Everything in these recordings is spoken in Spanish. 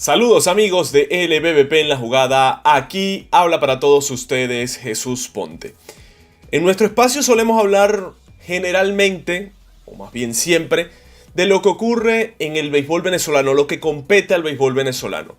Saludos amigos de LBBP en la jugada, aquí habla para todos ustedes Jesús Ponte. En nuestro espacio solemos hablar generalmente, o más bien siempre, de lo que ocurre en el béisbol venezolano, lo que compete al béisbol venezolano.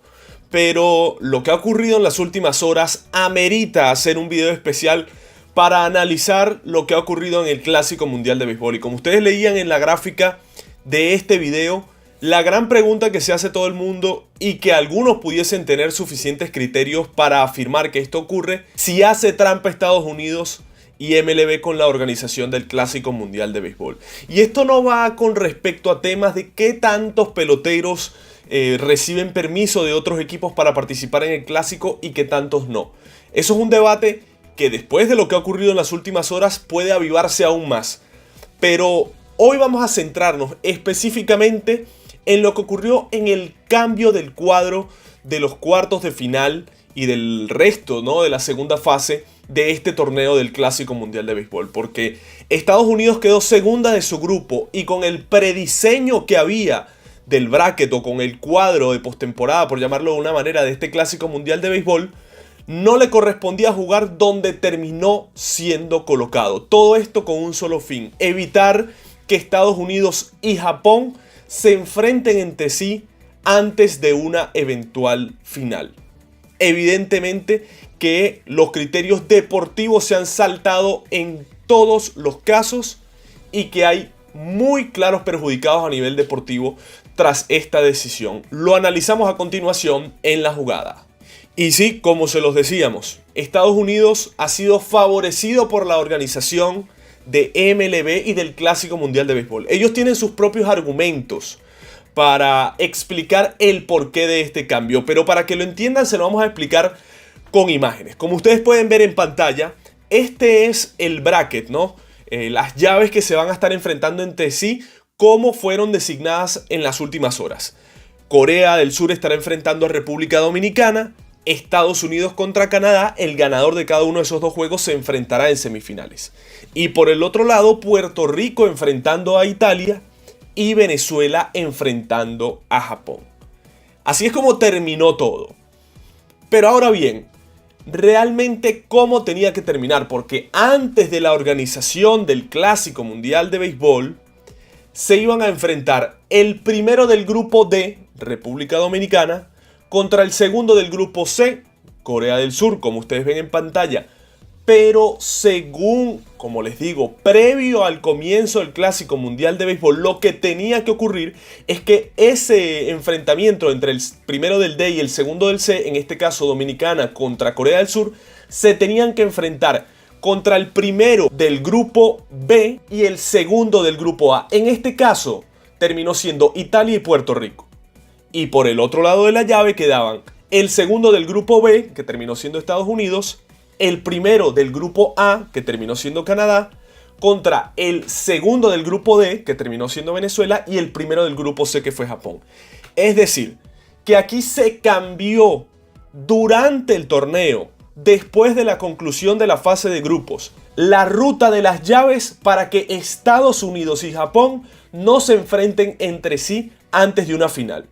Pero lo que ha ocurrido en las últimas horas amerita hacer un video especial para analizar lo que ha ocurrido en el Clásico Mundial de Béisbol. Y como ustedes leían en la gráfica de este video, la gran pregunta que se hace todo el mundo y que algunos pudiesen tener suficientes criterios para afirmar que esto ocurre, si hace trampa Estados Unidos y MLB con la organización del Clásico Mundial de Béisbol. Y esto no va con respecto a temas de qué tantos peloteros reciben permiso de otros equipos para participar en el Clásico y qué tantos no. Eso es un debate que después de lo que ha ocurrido en las últimas horas puede avivarse aún más. Pero hoy vamos a centrarnos específicamente en lo que ocurrió en el cambio del cuadro de los cuartos de final y del resto, ¿no?, de la segunda fase de este torneo del Clásico Mundial de Béisbol. Porque Estados Unidos quedó segunda de su grupo y con el prediseño que había del bracket o con el cuadro de postemporada, por llamarlo de una manera, de este Clásico Mundial de Béisbol, no le correspondía jugar donde terminó siendo colocado. Todo esto con un solo fin: evitar que Estados Unidos y Japón se enfrenten entre sí antes de una eventual final. Evidentemente que los criterios deportivos se han saltado en todos los casos y que hay muy claros perjudicados a nivel deportivo tras esta decisión. Lo analizamos a continuación en la jugada. Y sí, como se los decíamos, Estados Unidos ha sido favorecido por la organización de MLB y del Clásico Mundial de Béisbol. Ellos tienen sus propios argumentos para explicar el porqué de este cambio, pero para que lo entiendan se lo vamos a explicar con imágenes. Como ustedes pueden ver en pantalla, este es el bracket, ¿no? Las llaves que se van a estar enfrentando entre sí, como fueron designadas en las últimas horas. Corea del Sur estará enfrentando a República Dominicana. Estados Unidos contra Canadá, el ganador de cada uno de esos dos juegos se enfrentará en semifinales. Y por el otro lado, Puerto Rico enfrentando a Italia y Venezuela enfrentando a Japón. Así es como terminó todo. Pero ahora bien, realmente cómo tenía que terminar, porque antes de la organización del Clásico Mundial de Béisbol, se iban a enfrentar el primero del grupo D, República Dominicana, contra el segundo del grupo C, Corea del Sur, como ustedes ven en pantalla. Pero según, como les digo, previo al comienzo del Clásico Mundial de Béisbol, lo que tenía que ocurrir es que ese enfrentamiento entre el primero del D y el segundo del C, en este caso Dominicana contra Corea del Sur, se tenían que enfrentar contra el primero del grupo B y el segundo del grupo A. En este caso terminó siendo Italia y Puerto Rico. Y por el otro lado de la llave quedaban el segundo del grupo B, que terminó siendo Estados Unidos, el primero del grupo A, que terminó siendo Canadá, contra el segundo del grupo D, que terminó siendo Venezuela, y el primero del grupo C, que fue Japón. Es decir, que aquí se cambió durante el torneo, después de la conclusión de la fase de grupos, la ruta de las llaves para que Estados Unidos y Japón no se enfrenten entre sí antes de una final.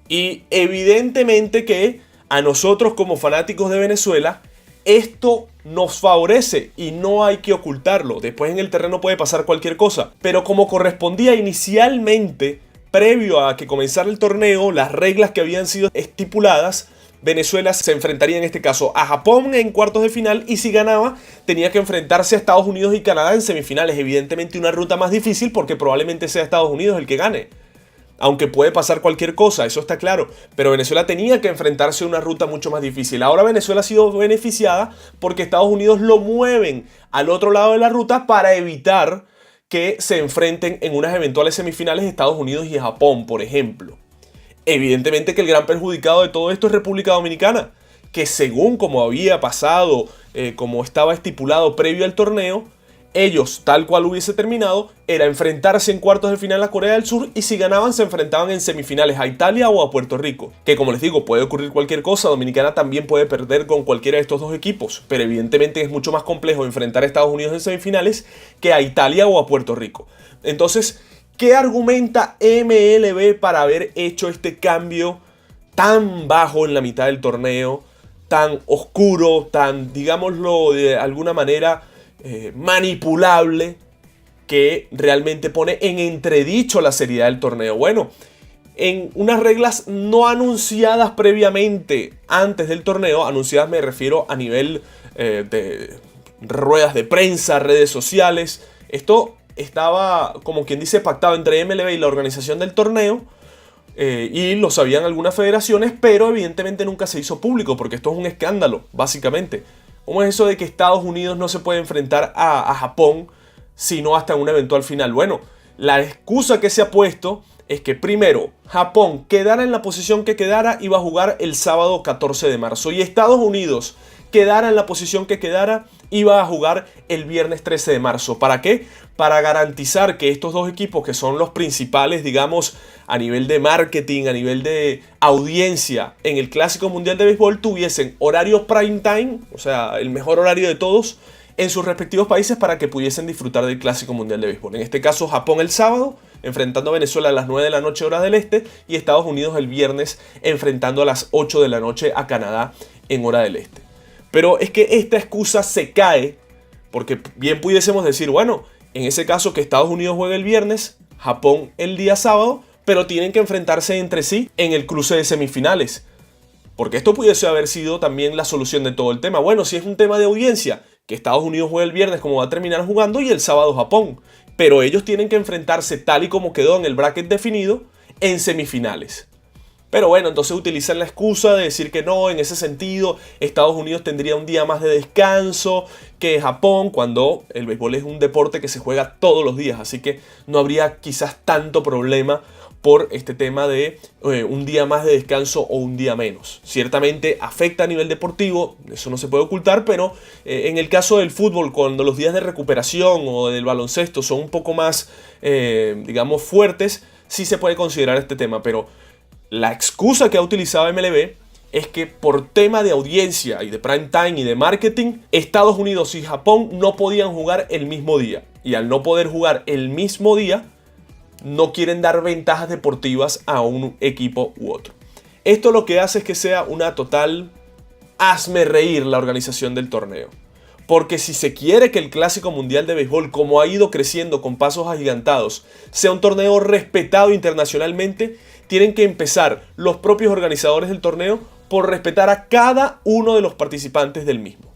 Y evidentemente que a nosotros como fanáticos de Venezuela esto nos favorece y no hay que ocultarlo. Después en el terreno puede pasar cualquier cosa. Pero como correspondía inicialmente, previo a que comenzara el torneo, las reglas que habían sido estipuladas, Venezuela se enfrentaría en este caso a Japón en cuartos de final y si ganaba tenía que enfrentarse a Estados Unidos y Canadá en semifinales. Evidentemente una ruta más difícil porque probablemente sea Estados Unidos el que gane. Aunque puede pasar cualquier cosa, eso está claro. Pero Venezuela tenía que enfrentarse a una ruta mucho más difícil. Ahora Venezuela ha sido beneficiada porque Estados Unidos lo mueven al otro lado de la ruta para evitar que se enfrenten en unas eventuales semifinales Estados Unidos y Japón, por ejemplo. Evidentemente que el gran perjudicado de todo esto es República Dominicana, que según como había pasado, como estaba estipulado previo al torneo, ellos, tal cual hubiese terminado, era enfrentarse en cuartos de final a Corea del Sur y si ganaban se enfrentaban en semifinales a Italia o a Puerto Rico. Que como les digo, puede ocurrir cualquier cosa, Dominicana también puede perder con cualquiera de estos dos equipos, pero evidentemente es mucho más complejo enfrentar a Estados Unidos en semifinales que a Italia o a Puerto Rico. Entonces, ¿qué argumenta MLB para haber hecho este cambio tan bajo en la mitad del torneo, tan oscuro, tan, digámoslo de alguna manera, manipulable, que realmente pone en entredicho la seriedad del torneo. Bueno, en unas reglas no anunciadas previamente antes del torneo, anunciadas me refiero a nivel de ruedas de prensa, redes sociales, esto estaba, como quien dice, pactado entre MLB y la organización del torneo, y lo sabían algunas federaciones, pero evidentemente nunca se hizo público, porque esto es un escándalo, básicamente. ¿Cómo es eso de que Estados Unidos no se puede enfrentar a Japón sino hasta un eventual final? Bueno, la excusa que se ha puesto es que primero, Japón quedara en la posición que quedara, iba a jugar el sábado 14 de marzo, y Estados Unidos quedara en la posición que quedara, iba a jugar el viernes 13 de marzo. ¿Para qué? Para garantizar que estos dos equipos, que son los principales, digamos, a nivel de marketing, a nivel de audiencia en el Clásico Mundial de Béisbol, tuviesen horario prime time, o sea, el mejor horario de todos, en sus respectivos países para que pudiesen disfrutar del Clásico Mundial de Béisbol. En este caso, Japón el sábado, enfrentando a Venezuela a las 9 de la noche hora del este, y Estados Unidos el viernes, enfrentando a las 8 de la noche a Canadá en hora del este. Pero es que esta excusa se cae, porque bien pudiésemos decir, bueno, en ese caso que Estados Unidos juegue el viernes, Japón el día sábado, pero tienen que enfrentarse entre sí en el cruce de semifinales. Porque esto pudiese haber sido también la solución de todo el tema. Bueno, si es un tema de audiencia, que Estados Unidos juegue el viernes como va a terminar jugando, y el sábado Japón. Pero ellos tienen que enfrentarse tal y como quedó en el bracket definido en semifinales. Pero bueno, entonces utilizan la excusa de decir que no, en ese sentido Estados Unidos tendría un día más de descanso que Japón, cuando el béisbol es un deporte que se juega todos los días, así que no habría quizás tanto problema por este tema de un día más de descanso o un día menos. Ciertamente afecta a nivel deportivo, eso no se puede ocultar, pero en el caso del fútbol, cuando los días de recuperación o del baloncesto son un poco más, digamos, fuertes, sí se puede considerar este tema, pero la excusa que ha utilizado MLB es que por tema de audiencia y de prime time y de marketing, Estados Unidos y Japón no podían jugar el mismo día. Y al no poder jugar el mismo día, no quieren dar ventajas deportivas a un equipo u otro. Esto lo que hace es que sea una total hazme reír la organización del torneo. Porque si se quiere que el Clásico Mundial de Béisbol, como ha ido creciendo con pasos agigantados, sea un torneo respetado internacionalmente, tienen que empezar los propios organizadores del torneo por respetar a cada uno de los participantes del mismo.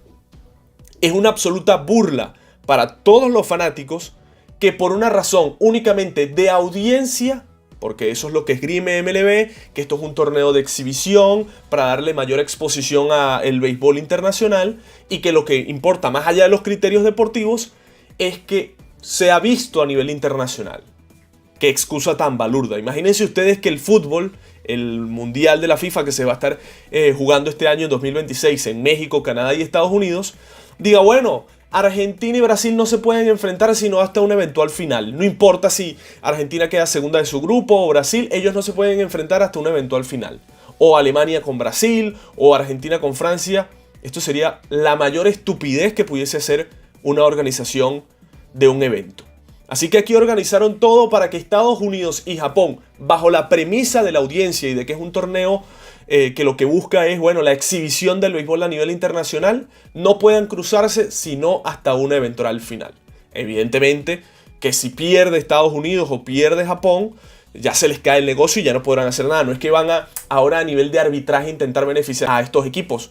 Es una absoluta burla para todos los fanáticos que por una razón únicamente de audiencia, porque eso es lo que esgrime MLB, que esto es un torneo de exhibición para darle mayor exposición al béisbol internacional, y que lo que importa más allá de los criterios deportivos es que sea visto a nivel internacional. Qué excusa tan balurda. Imagínense ustedes que el fútbol, el mundial de la FIFA que se va a estar jugando este año en 2026 en México, Canadá y Estados Unidos, diga, bueno, Argentina y Brasil no se pueden enfrentar sino hasta un eventual final. No importa si Argentina queda segunda de su grupo o Brasil, ellos no se pueden enfrentar hasta un eventual final. O Alemania con Brasil, o Argentina con Francia. Esto sería la mayor estupidez que pudiese hacer una organización de un evento. Así que aquí organizaron todo para que Estados Unidos y Japón, bajo la premisa de la audiencia y de que es un torneo que lo que busca es, bueno, la exhibición del béisbol a nivel internacional, no puedan cruzarse sino hasta una eventual final. Evidentemente que si pierde Estados Unidos o pierde Japón, ya se les cae el negocio y ya no podrán hacer nada. No es que van ahora a nivel de arbitraje intentar beneficiar a estos equipos.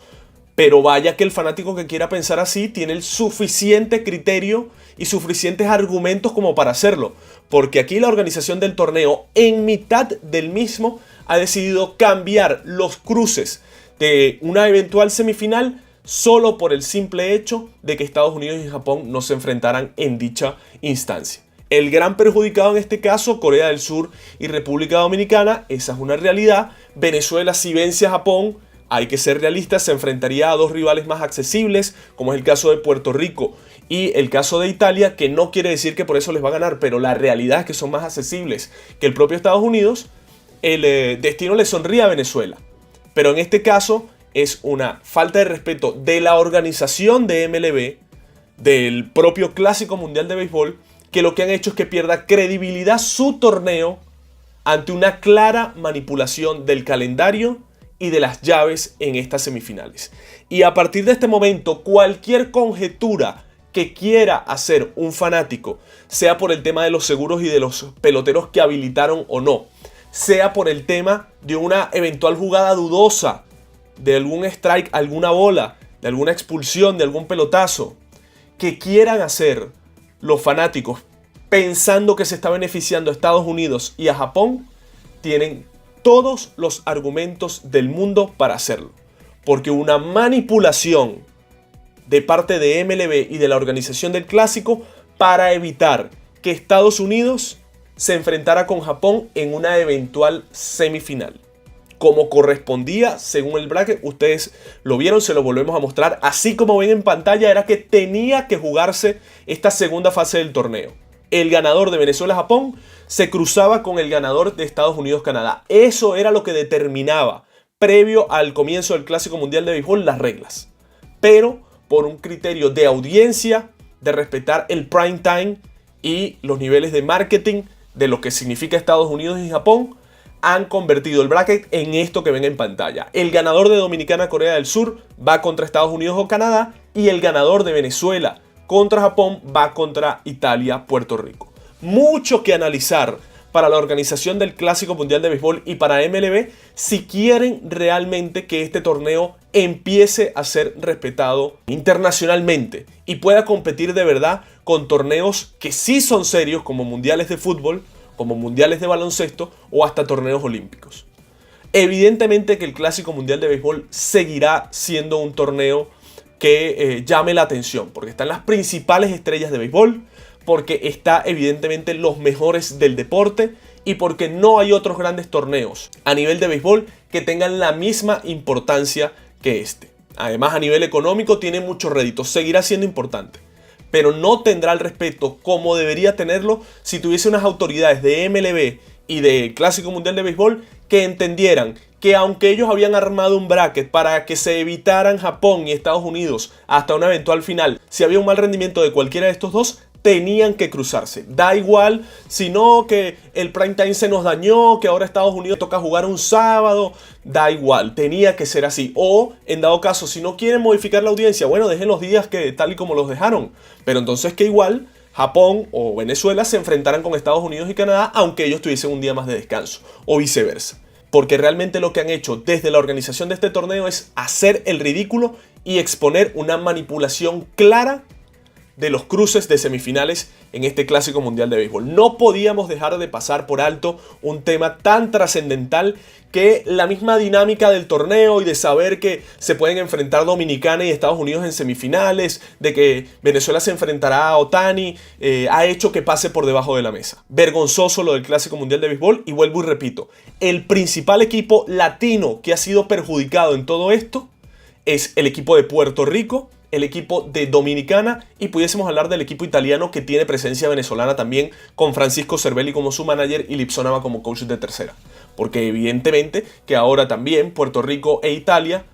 Pero vaya que el fanático que quiera pensar así tiene el suficiente criterio y suficientes argumentos como para hacerlo. Porque aquí la organización del torneo, en mitad del mismo, ha decidido cambiar los cruces de una eventual semifinal solo por el simple hecho de que Estados Unidos y Japón no se enfrentaran en dicha instancia. El gran perjudicado en este caso, Corea del Sur y República Dominicana, esa es una realidad. Venezuela, si vence a Japón, hay que ser realistas, se enfrentaría a dos rivales más accesibles, como es el caso de Puerto Rico y el caso de Italia, que no quiere decir que por eso les va a ganar, pero la realidad es que son más accesibles que el propio Estados Unidos. El destino le sonríe a Venezuela, pero en este caso es una falta de respeto de la organización de MLB, del propio Clásico Mundial de Béisbol, que lo que han hecho es que pierda credibilidad su torneo ante una clara manipulación del calendario y de las llaves en estas semifinales. Y a partir de este momento, cualquier conjetura que quiera hacer un fanático, sea por el tema de los seguros y de los peloteros que habilitaron o no, sea por el tema de una eventual jugada dudosa, de algún strike, alguna bola, de alguna expulsión, de algún pelotazo, que quieran hacer los fanáticos pensando que se está beneficiando a Estados Unidos y a Japón, tienen todos los argumentos del mundo para hacerlo. Porque una manipulación de parte de MLB y de la organización del Clásico para evitar que Estados Unidos se enfrentara con Japón en una eventual semifinal. Como correspondía según el bracket, ustedes lo vieron, se lo volvemos a mostrar. Así como ven en pantalla, era que tenía que jugarse esta segunda fase del torneo. El ganador de Venezuela-Japón se cruzaba con el ganador de Estados Unidos-Canadá. Eso era lo que determinaba, previo al comienzo del Clásico Mundial de Béisbol, las reglas. Pero por un criterio de audiencia, de respetar el prime time y los niveles de marketing de lo que significa Estados Unidos y Japón, han convertido el bracket en esto que ven en pantalla. El ganador de Dominicana-Corea del Sur va contra Estados Unidos o Canadá, y el ganador de Venezuela contra Japón va contra Italia-Puerto Rico. Mucho que analizar para la organización del Clásico Mundial de Béisbol y para MLB si quieren realmente que este torneo empiece a ser respetado internacionalmente y pueda competir de verdad con torneos que sí son serios, como mundiales de fútbol, como mundiales de baloncesto o hasta torneos olímpicos. Evidentemente que el Clásico Mundial de Béisbol seguirá siendo un torneo que llame la atención, porque están las principales estrellas de béisbol, porque está evidentemente los mejores del deporte y porque no hay otros grandes torneos a nivel de béisbol que tengan la misma importancia que este. Además, a nivel económico tiene muchos réditos, seguirá siendo importante, pero no tendrá el respeto como debería tenerlo si tuviese unas autoridades de MLB y de Clásico Mundial de Béisbol que entendieran que aunque ellos habían armado un bracket para que se evitaran Japón y Estados Unidos hasta una eventual final, si había un mal rendimiento de cualquiera de estos dos, tenían que cruzarse. Da igual, sino que el prime time se nos dañó, que ahora Estados Unidos toca jugar un sábado. Da igual, tenía que ser así. O, en dado caso, si no quieren modificar la audiencia, bueno, dejen los días que tal y como los dejaron. Pero entonces que igual Japón o Venezuela se enfrentaran con Estados Unidos y Canadá, aunque ellos tuviesen un día más de descanso, o viceversa. Porque realmente lo que han hecho desde la organización de este torneo es hacer el ridículo y exponer una manipulación clara de los cruces de semifinales en este Clásico Mundial de Béisbol. No podíamos dejar de pasar por alto un tema tan trascendental que la misma dinámica del torneo y de saber que se pueden enfrentar Dominicana y Estados Unidos en semifinales, de que Venezuela se enfrentará a Ohtani, ha hecho que pase por debajo de la mesa. Vergonzoso lo del Clásico Mundial de Béisbol, y vuelvo y repito, el principal equipo latino que ha sido perjudicado en todo esto es el equipo de Puerto Rico, el equipo de Dominicana, y pudiésemos hablar del equipo italiano que tiene presencia venezolana también, con Francisco Cervelli como su manager y Lipsonava como coach de tercera. Porque evidentemente que ahora también Puerto Rico e Italia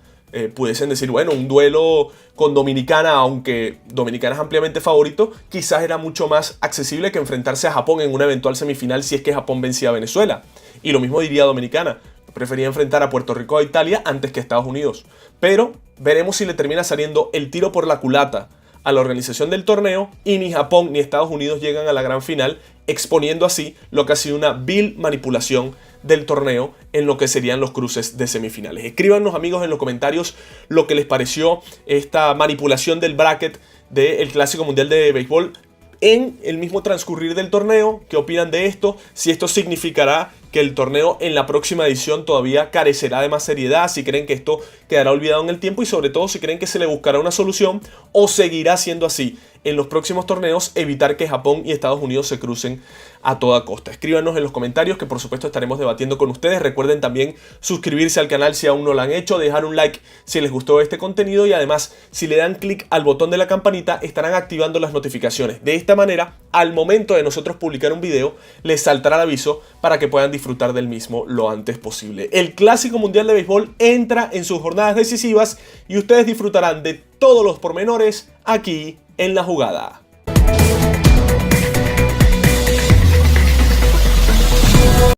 pudiesen decir, bueno, un duelo con Dominicana, aunque Dominicana es ampliamente favorito, quizás era mucho más accesible que enfrentarse a Japón en una eventual semifinal si es que Japón vencía a Venezuela. Y lo mismo diría Dominicana. Prefería enfrentar a Puerto Rico o a Italia antes que a Estados Unidos. Pero veremos si le termina saliendo el tiro por la culata a la organización del torneo y ni Japón ni Estados Unidos llegan a la gran final, exponiendo así lo que ha sido una vil manipulación del torneo en lo que serían los cruces de semifinales. Escríbanos, amigos, en los comentarios lo que les pareció esta manipulación del bracket del Clásico Mundial de Béisbol en el mismo transcurrir del torneo. ¿Qué opinan de esto? Si esto significará que el torneo en la próxima edición todavía carecerá de más seriedad, si creen que esto quedará olvidado en el tiempo y sobre todo si creen que se le buscará una solución o seguirá siendo así en los próximos torneos, evitar que Japón y Estados Unidos se crucen a toda costa. Escríbanos en los comentarios que por supuesto estaremos debatiendo con ustedes. Recuerden también suscribirse al canal si aún no lo han hecho, dejar un like si les gustó este contenido y además si le dan clic al botón de la campanita estarán activando las notificaciones. De esta manera, al momento de nosotros publicar un video, les saltará el aviso para que puedan disfrutar del mismo lo antes posible. El Clásico Mundial de Béisbol entra en sus jornadas decisivas y ustedes disfrutarán de todos los pormenores aquí en La Jugada.